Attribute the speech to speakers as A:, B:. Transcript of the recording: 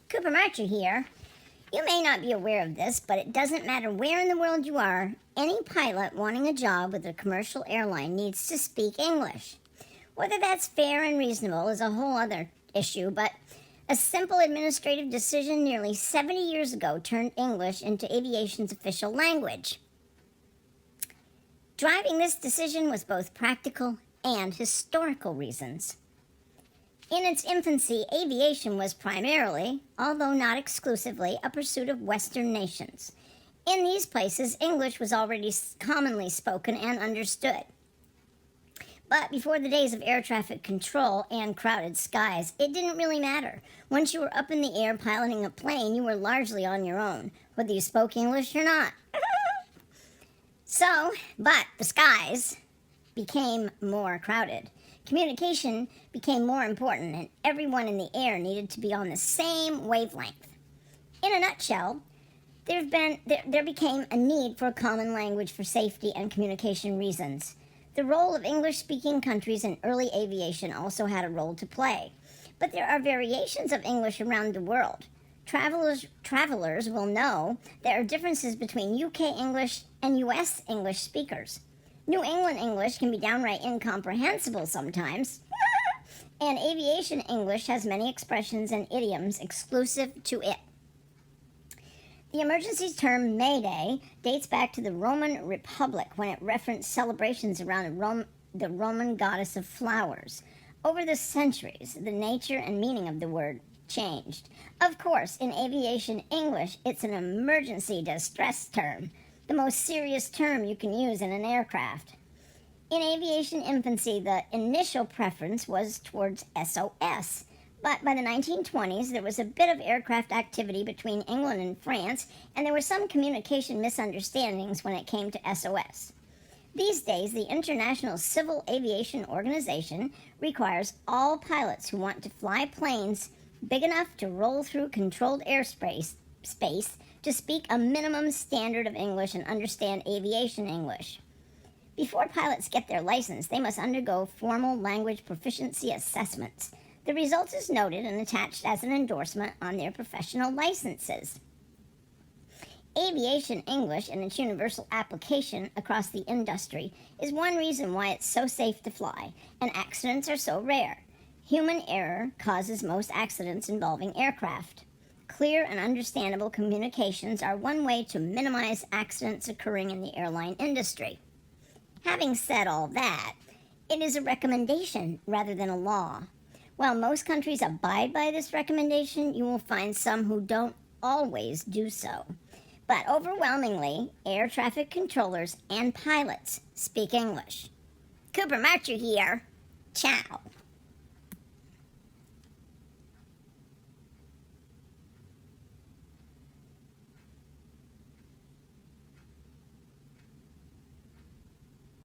A: Cooper Marcher here. You may not be aware of this, but it doesn't matter where in the world you are, any pilot wanting a job with a commercial airline needs to speak English. Whether that's fair and reasonable is a whole other issue, but a simple administrative decision nearly 70 years ago turned English into aviation's official language. Driving this decision was both practical and historical reasons. In its infancy, aviation was primarily, although not exclusively, a pursuit of Western nations. In these places, English was already commonly spoken and understood. But before the days of air traffic control and crowded skies, it didn't really matter. Once you were up in the air piloting a plane, you were largely on your own, whether you spoke English or not. But the skies became more crowded. Communication became more important, and everyone in the air needed to be on the same wavelength. In a nutshell, there became a need for a common language for safety and communication reasons. The role of English-speaking countries in early aviation also had a role to play, but there are variations of English around the world. Travelers will know there are differences between UK English and US English speakers. New England English can be downright incomprehensible sometimes, and aviation English has many expressions and idioms exclusive to it. The emergency term Mayday dates back to the Roman Republic when it referenced celebrations around the Roman goddess of flowers. Over the centuries, the nature and meaning of the word changed. Of course, in aviation English, it's an emergency distress term, the most serious term you can use in an aircraft. In aviation infancy, the initial preference was towards SOS, but by the 1920s, there was a bit of aircraft activity between England and France, and there were some communication misunderstandings when it came to SOS. These days, the International Civil Aviation Organization requires all pilots who want to fly planes big enough to roll through controlled airspace to speak a minimum standard of English and understand aviation English. Before pilots get their license, they must undergo formal language proficiency assessments. The result is noted and attached as an endorsement on their professional licenses. Aviation English and its universal application across the industry is one reason why it's so safe to fly, and accidents are so rare. Human error causes most accidents involving aircraft. Clear and understandable communications are one way to minimize accidents occurring in the airline industry. Having said all that, it is a recommendation rather than a law. While most countries abide by this recommendation, you will find some who don't always do so. But overwhelmingly, air traffic controllers and pilots speak English. Cooper Marcher here. Ciao.